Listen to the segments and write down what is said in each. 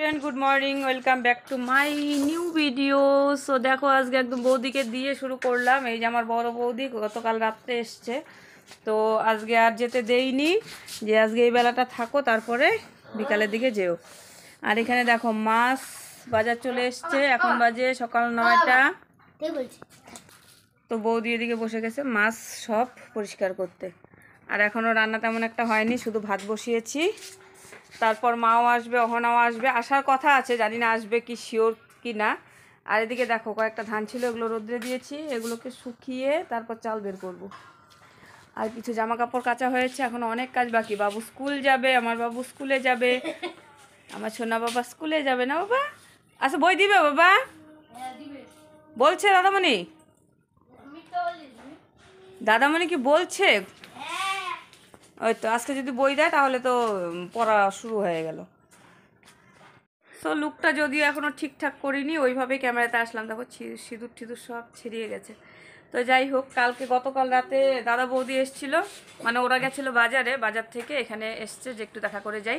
Friend good morning welcome back to my new video. So দেখো আজকে একদম বৌদিকে দিয়ে শুরু করলাম। এই যে আমার বড় বৌদি গতকাল রাত্রে এসছে, তো আজকে আর যেতে দেইনি, যে আজকে এই বেলাটা থাকো তারপরে বিকালের দিকে যেও। আর এখানে দেখো মাছ বাজার চলে এসছে, এখন বাজে সকাল 9টা। তো বৌদি এদিকে বসে গেছে মাছ সব পরিষ্কার করতে। আর এখনও রান্না তেমন একটা হয়নি, শুধু ভাত বসিয়েছি। তারপর মাও আসবে, অহনাও আসবে, আসার কথা আছে, জানি না আসবে কি শিওর কি না। আর এদিকে দেখো কয়েকটা ধান ছিল, এগুলো রোদ্রে দিয়েছি, এগুলোকে শুকিয়ে তারপর চাল বের করব। আর কিছু জামা কাপড় কাচা হয়েছে, এখন অনেক কাজ বাকি। বাবু স্কুল যাবে, আমার বাবু স্কুলে যাবে, আমার সোনা বাবা স্কুলে যাবে না বাবা। আচ্ছা বই দিবে বাবা? বলছে দাদামণি, দাদামণি কি বলছে? ওই তো আজকে যদি বই দেয় তাহলে তো পড়া শুরু হয়ে গেল। সো লুকটা যদিও এখনও ঠিকঠাক করিনি, ওইভাবেই ক্যামেরাতে আসলাম। দেখো সিঁদুর টিঁদুর সব ছিঁড়িয়ে গেছে। তো যাই হোক, গতকাল রাতে দাদা বৌদি এসেছিলো, মানে ওরা গেছিলো বাজারে, বাজার থেকে এখানে এসছে যে একটু দেখা করে যাই।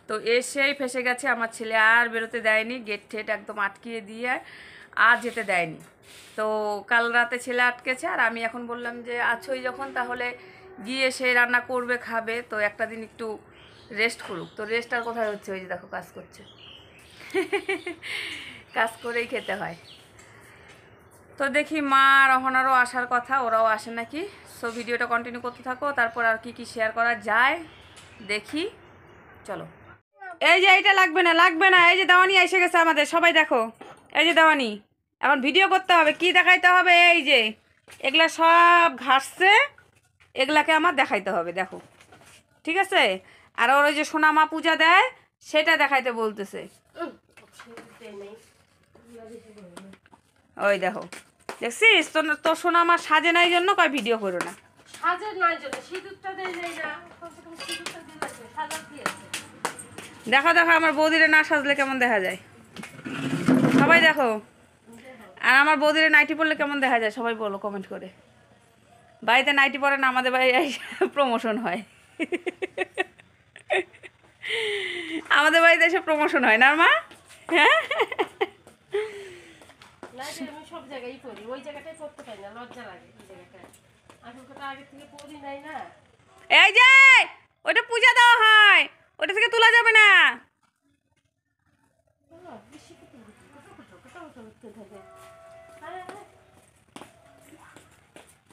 তো এসেই ফেসে গেছে, আমার ছেলে আর বেরোতে দেয়নি, গেট ঠেট একদম আটকিয়ে দিয়ে আর যেতে দেয়নি। তো কাল রাতে ছেলে আটকেছে, আর আমি এখন বললাম যে আছোই যখন তাহলে গিয়ে সে রান্না করবে, খাবে, তো একটা দিন একটু রেস্ট করুক। তো রেস্ট আর কোথায় হচ্ছে, ওই যে দেখো কাজ করছে। কাজ করেই খেতে হয়। তো দেখি মা আর অহনারও আসার কথা, ওরাও আসে নাকি। সো ভিডিওটা কন্টিনিউ করতে থাকো, তারপর আর কি শেয়ার করা যায় দেখি। চলো। এই যে এইটা লাগবে না, লাগবে না। এই যে দেওয়ানি এসে গেছে আমাদের, সবাই দেখো। এই যে দেওয়ানি, এখন ভিডিও করতে হবে। কি দেখাইতে হবে? এই যে এগুলা সব ঘাসছে, এগুলাকে আমার দেখাইতে হবে, দেখো, ঠিক আছে? আর ওর ওই যে সোনামা পূজা দেয়, সেটা দেখাইতে বলতেছে। ওই দেখো, দেখছিস? তো সোনামা সাজে নাই জন্য কয় ভিডিও করো না। দেখো দেখো আমার বৌদিরে না সাজলে কেমন দেখা যায়, সবাই দেখো। আর আমার বৌদিরে নাইটি পরলে কেমন দেখা যায় সবাই বলো কমেন্ট করে। বাড়িতে নাইটি পরে না, আমাদের বাড়ি প্রমোশন হয়। আমাদের বাড়িতে এসে প্রমোশন হয় না মা? হ্যাঁ, সব জায়গায় করি, ওই জায়গাটাই করতে পারি না, লজ্জা লাগে। এই যে ওটা পূজা দেওয়া হয়, ওটা থেকে তোলা যাবে না।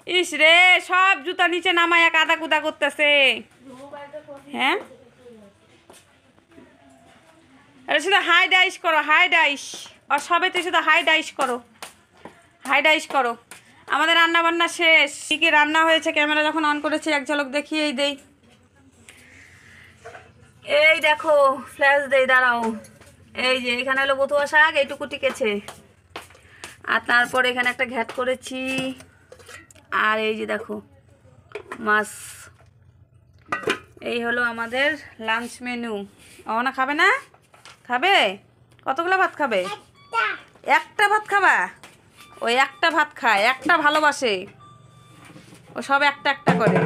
ইস রে, সব জুতা নিচে নামায় কাদা কুদা করতেছে। হ্যাঁ, শুধু হাই ডাইস করো, হাই ডাইস। আর সবেতে শুধু হাই ডাইস করো, হাই ডাইস করো। আমাদের রান্না বান্না শেষ। কি কি রান্না হয়েছে ক্যামেরা যখন অন করেছি এক ঝলক দেখিয়েই দেই। এই দেখো, ফ্ল্যাশ দেই, দাঁড়াও। এই যে এখানে হলো বতুয়া শাক, এইটুকু টিকেছে। আর তারপর এখানে একটা ঘ্যাট করেছি। আর এই যে দেখো মাছ। এই হলো আমাদের লাঞ্চ মেনু। অহনা খাবে না? খাবে? কতগুলো ভাত খাবে? একটা ভাত খাবা? ওই একটা ভাত খায়, একটা ভালোবাসে, ও সব একটা একটা করে।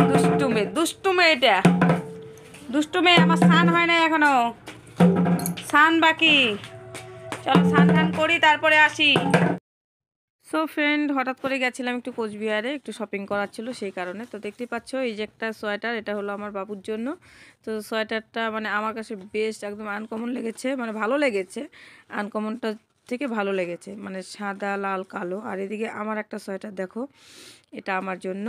দুষ্টুমে, দুষ্টুমে, এটা দুষ্টুমে। আমার স্নান হয় না এখনো, স্নান বাকি। চলো স্নান টান করি, তারপরে আসি। সো ফ্রেন্ড, হঠাৎ করে গেছিলাম একটু কোচবিহারে, একটু শপিং করার ছিল, সেই কারণে। তো দেখতেই পাচ্ছ এই যে একটা সোয়েটার, এটা হলো আমার বাবুর জন্য। তো সোয়েটারটা মানে আমার কাছে বেশ একদম আনকমন লেগেছে, মানে ভালো লেগেছে। আনকমনটা থেকে ভালো লেগেছে, মানে সাদা লাল কালো। আর এদিকে আমার একটা সোয়েটার দেখো, এটা আমার জন্য।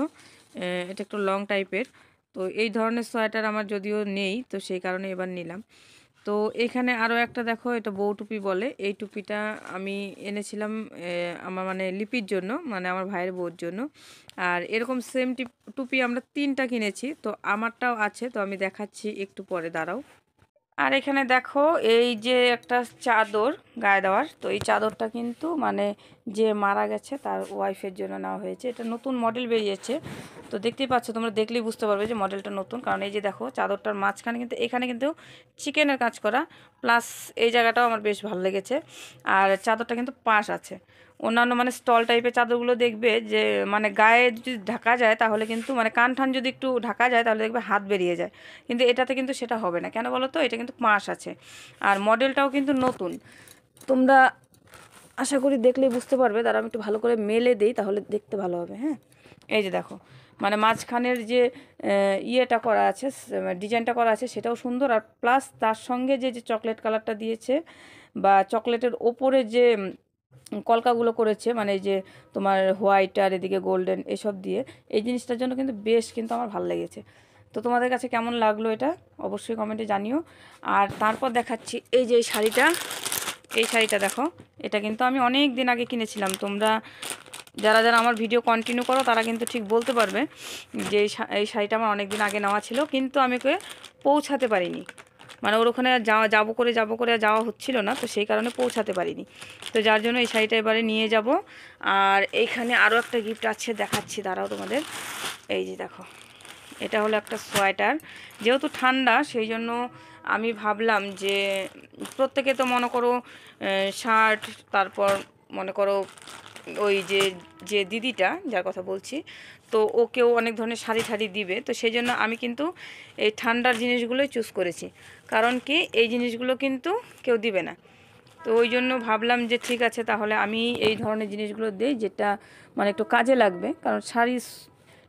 এটা একটু লং টাইপের। তো এই ধরনের সোয়েটার আমার যদিও নেই, তো সেই কারণে এবার নিলাম। তো এখানে আরও একটা দেখো, এটা বউ টুপি বলে। এই টুপিটা আমি এনেছিলাম আমার মানে লিপির জন্য, মানে আমার ভাইয়ের বউর জন্য। আর এরকম সেম টুপি আমরা 3টা কিনেছি, তো আমারটাও আছে, তো আমি দেখাচ্ছি একটু পরে, দাঁড়াও। আর এখানে দেখো এই যে একটা চাদর গায়ে দেওয়ার, তো এই চাদরটা কিন্তু মানে যে মারা গেছে তার ওয়াইফের জন্য নেওয়া হয়েছে। এটা নতুন মডেল বেরিয়েছে, তো দেখতেই পাচ্ছ, তোমরা দেখলেই বুঝতে পারবে যে মডেলটা নতুন। কারণ এই যে দেখো চাদরটার মাঝখানে কিন্তু, এখানে কিন্তু চিকেনের কাজ করা, প্লাস এই জায়গাটাও আমার বেশ ভালো লেগেছে। আর চাদরটা কিন্তু পাশ আছে, অন্যান্য মানে স্টল টাইপের চাদরগুলো দেখবে যে মানে গায়ে যদি ঢাকা যায় তাহলে কিন্তু মানে কান ঠান যদি একটু ঢাকা যায় তাহলে দেখবে হাত বেরিয়ে যায়, কিন্তু এটাতে কিন্তু সেটা হবে না। কেন বলো তো? এটা কিন্তু মাস আছে আর মডেলটাও কিন্তু নতুন। তোমরা আশা করি দেখলেই বুঝতে পারবে। তারা আমি একটু ভালো করে মেলে দিই তাহলে দেখতে ভালো হবে। হ্যাঁ, এই যে দেখো মানে মাঝখানের যে ইয়েটা করা আছে, ডিজাইনটা করা আছে সেটাও সুন্দর, আর প্লাস তার সঙ্গে যে যে চকলেট কালারটা দিয়েছে বা চকলেটের ওপরে যে কলকাগুলো করেছে, মানে এই যে তোমার হোয়াইট আর এদিকে গোল্ডেন এসব দিয়ে, এই জিনিসটার জন্য কিন্তু বেশ কিন্তু আমার ভালো লেগেছে। তো তোমাদের কাছে কেমন লাগলো এটা অবশ্যই কমেন্টে জানিও। আর তারপর দেখাচ্ছি এই যে এই শাড়িটা দেখো, এটা কিন্তু আমি অনেক দিন আগে কিনেছিলাম। তোমরা যারা যারা আমার ভিডিও কন্টিনিউ করো তারা কিন্তু ঠিক বলতে পারবে যে এই শাড়িটা আমার অনেক দিন আগে নেওয়া ছিল, কিন্তু আমি ওকে পৌঁছাতে পারিনি। মানে ওর ওখানে যাবো করে যাওয়া হচ্ছিল না, তো সেই কারণে পৌঁছাতে পারিনি। তো যার জন্য এই শাড়িটা এবারে নিয়ে যাব। আর এইখানে আরও একটা গিফট আছে, দেখাচ্ছি দাঁড়াও তোমাদের। এই যে দেখো, এটা হলো একটা সোয়েটার। যেহেতু ঠান্ডা সেই জন্য আমি ভাবলাম যে প্রত্যেকে তো মনে করো শার্ট, তারপর মনে করো ওই যে যে দিদিটা যার কথা বলছি, তো ওকেও অনেক ধরনের শাড়ি ঠাড়ি দিবে, তো সেই জন্য আমি কিন্তু এই ঠান্ডার জিনিসগুলোই চুজ করেছি। কারণ কি এই জিনিসগুলো কিন্তু কেউ দিবে না, তো ওই জন্য ভাবলাম যে ঠিক আছে তাহলে আমি এই ধরনের জিনিসগুলো দিই যেটা মানে একটু কাজে লাগবে। কারণ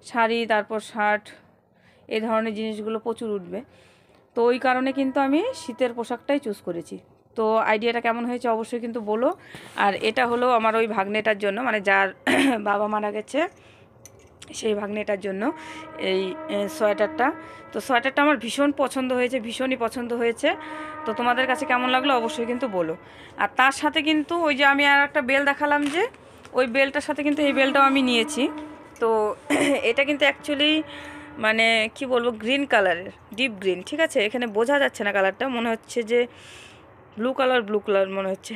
শাড়ি তারপর শার্ট এই ধরনের জিনিসগুলো প্রচুর উঠবে, তো ওই কারণে কিন্তু আমি শীতের পোশাকটাই চুজ করেছি। তো আইডিয়াটা কেমন হয়েছে অবশ্যই কিন্তু বলো। আর এটা হলো আমার ওই ভাগ্নেটার জন্য, মানে যার বাবা মারা গেছে সেই ভাগ্নেটার জন্য এই সোয়েটারটা। তো সোয়েটারটা আমার ভীষণ পছন্দ হয়েছে, ভীষণই পছন্দ হয়েছে। তো তোমাদের কাছে কেমন লাগলো অবশ্যই কিন্তু বলো। আর তার সাথে কিন্তু ওই যে আমি আর একটা বেল দেখালাম, যে ওই বেলটার সাথে কিন্তু এই বেলটাও আমি নিয়েছি। তো এটা কিন্তু অ্যাকচুয়ালি মানে কি বলবো, গ্রিন কালারের, ডিপ গ্রিন, ঠিক আছে? এখানে বোঝা যাচ্ছে না কালারটা, মনে হচ্ছে যে ব্লু কালার মনে হচ্ছে।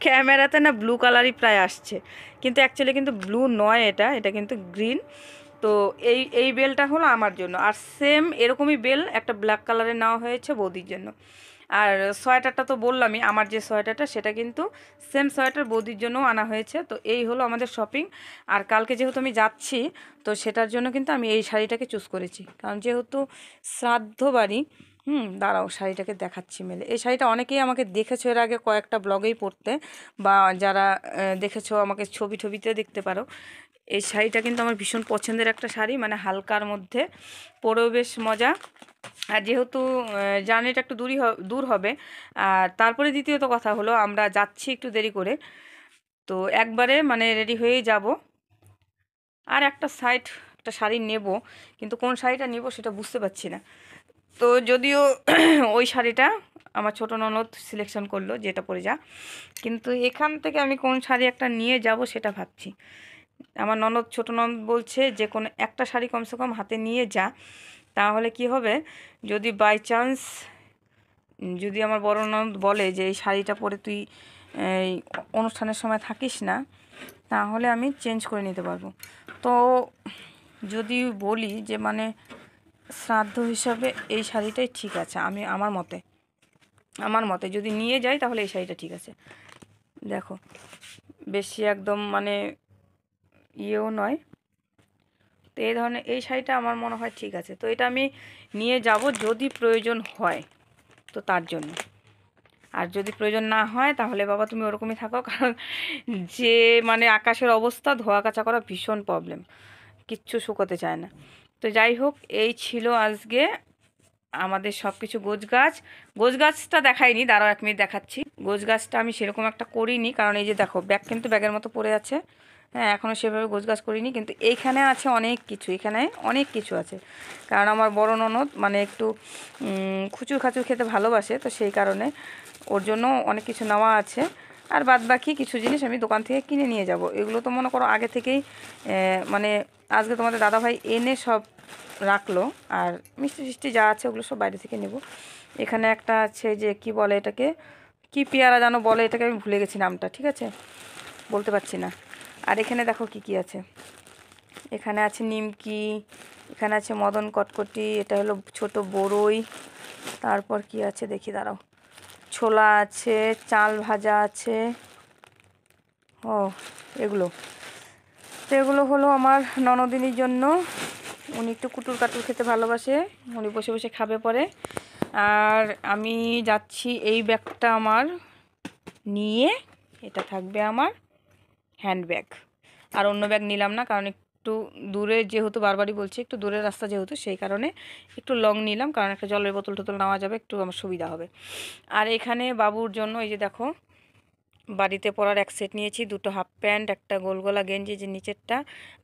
ক্যামেরাতে না ব্লু কালারই প্রায় আসছে, কিন্তু অ্যাকচুয়ালি কিন্তু ব্লু নয়, এটা কিন্তু গ্রিন। তো এই বেলটা হলো আমার জন্য, আর সেম এরকমই বেল একটা ব্ল্যাক কালারের নেওয়া হয়েছে বৌদির জন্য। আর সোয়েটারটা তো বললামই, আমার যে সোয়েটারটা সেটা কিন্তু সেম সোয়েটার বৌদির জন্যও আনা হয়েছে। তো এই হলো আমাদের শপিং। আর কালকে যেহেতু আমি যাচ্ছি, তো সেটার জন্য কিন্তু আমি এই শাড়িটাকে চুজ করেছি, কারণ যেহেতু শ্রাদ্ধ বাড়ি। দাঁড়াও শাড়িটাকে দেখাচ্ছি মেলে। এই শাড়িটা অনেকেই আমাকে দেখেছো এর আগে কয়েকটা ব্লগেই পরতে, বা যারা দেখেছো আমাকে ছবিতে দেখতে পারো। এই শাড়িটা কিন্তু আমার ভীষণ পছন্দের একটা শাড়ি, মানে হালকার মধ্যে, পরেও বেশ মজা। আর যেহেতু জার্নিটা একটু দূর হবে, আর তারপরে দ্বিতীয়ত কথা হলো আমরা যাচ্ছি একটু দেরি করে, তো একবারে মানে রেডি হয়েই যাব। আর একটা শাড়ি নেব, কিন্তু কোন শাড়িটা নেব সেটা বুঝতে পারছি না। তো যদিও ওই শাড়িটা আমার ছোটো ননদ সিলেকশন করলো যেটা পরে যা, কিন্তু এখান থেকে আমি কোন শাড়ি একটা নিয়ে যাব সেটা ভাবছি। আমার ছোটো ননদ বলছে যে কোনো একটা শাড়ি কমসে কম হাতে নিয়ে যা, তাহলে কি হবে, যদি বাই চান্স যদি আমার বড় ননদ বলে যে এই শাড়িটা পরে তুই এই অনুষ্ঠানের সময় থাকিস না, তাহলে আমি চেঞ্জ করে নিতে পারবো। তো যদি বলি যে মানে শ্রাদ্ধ হিসাবে এই শাড়িটাই ঠিক আছে, আমার মতে যদি নিয়ে যাই তাহলে এই শাড়িটা ঠিক আছে। দেখো বেশি একদম মানে ইয়েও নয়, তো এই ধরনের এই শাড়িটা আমার মনে হয় ঠিক আছে। তো এটা আমি নিয়ে যাব যদি প্রয়োজন হয়, তো তার জন্য। আর যদি প্রয়োজন না হয় তাহলে বাবা তুমি ওরকমই থাকো, কারণ যে মানে আকাশের অবস্থা, ধোয়া কাচা করা ভীষণ প্রবলেম, কিচ্ছু শুকোতে চায় না। তো যাই হোক, এই ছিল আজকে আমাদের সব কিছু। গোছগাছটা দেখাইনি, দাঁড়াও 1 মিনিট দেখাচ্ছি। গোছগাছটা আমি সেরকম একটা করিনি, কারণ এই যে দেখো ব্যাগ কিন্তু ব্যাগের মতো পড়ে আছে। হ্যাঁ, এখনও সেভাবে গোছগাছ করিনি, কিন্তু এইখানে আছে এখানে অনেক কিছু আছে। কারণ আমার বড় ননদ মানে একটু খুচুর খাচুর খেতে ভালোবাসে, তো সেই কারণে ওর জন্য অনেক কিছু নেওয়া আছে। আর বাদ বাকি কিছু জিনিস আমি দোকান থেকে কিনে নিয়ে যাব। এগুলো তো মনে করো আগে থেকেই মানে আজকে তোমাদের দাদাভাই এনে সব রাখলো। আর মিষ্টি যা আছে ওগুলো সব বাইরে থেকে নেব। এখানে একটা আছে যে কি বলে এটাকে, কি পেয়ারা যেন বলে এটাকে, আমি ভুলে গেছি নামটা, ঠিক আছে, বলতে পারছি না। আর এখানে দেখো কি আছে, এখানে আছে নিমকি, এখানে আছে মদন কটকটি, এটা হলো ছোট বড়ই, তারপর কি আছে দেখি দাঁড়াও, ছোলা আছে, চাল ভাজা আছে, ও এগুলো তো এগুলো হলো আমার ননদিনীর জন্য। উনি একটু কুটুর কাটুর খেতে ভালোবাসে, উনি বসে বসে খাবে পরে। আর আমি যাচ্ছি এই ব্যাগটা আমার নিয়ে, এটা থাকবে আমার হ্যান্ডব্যাগ। আর অন্য ব্যাগ নিলাম না, কারণ একটু দূরে যেহেতু, বারবারই বলছি একটু দূরের রাস্তা যেহেতু, সেই কারণে একটু লং নিলাম, কারণ একটা জলের বোতল টোতল নেওয়া যাবে, একটু আমার সুবিধা হবে। আর এখানে বাবুর জন্য এই যে দেখো, বাড়িতে পরার এক সেট নিয়েছি, দুটো হাফ প্যান্ট, একটা গোলগলা গেঞ্জি যে নিচেরটা,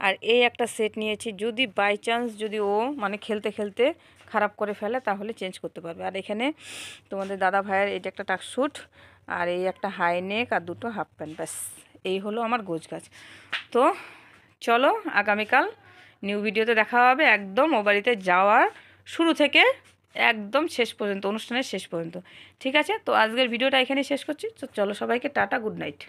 আর এই একটা সেট নিয়েছি, যদি বাই চান্স যদি ও মানে খেলতে খেলতে খারাপ করে ফেলে তাহলে চেঞ্জ করতে পারবে। আর এখানে তোমাদের দাদা ভাইয়ের এটা একটা টাকস্যুট, আর এই একটা হাই নেক, আর দুটো হাফ প্যান্ট, ব্যাস এই হলো আমার গোছগাছ। তো চলো আগামীকাল নিউ ভিডিওতে দেখা হবে, একদম ও বাড়িতে যাওয়ার শুরু থেকে একদম শেষ পর্যন্ত, অনুষ্ঠানের শেষ পর্যন্ত। ঠিক আছে, তো আজকের ভিডিওটা এখানেই শেষ করছি। তো চলো সবাইকে টাটা, গুড নাইট।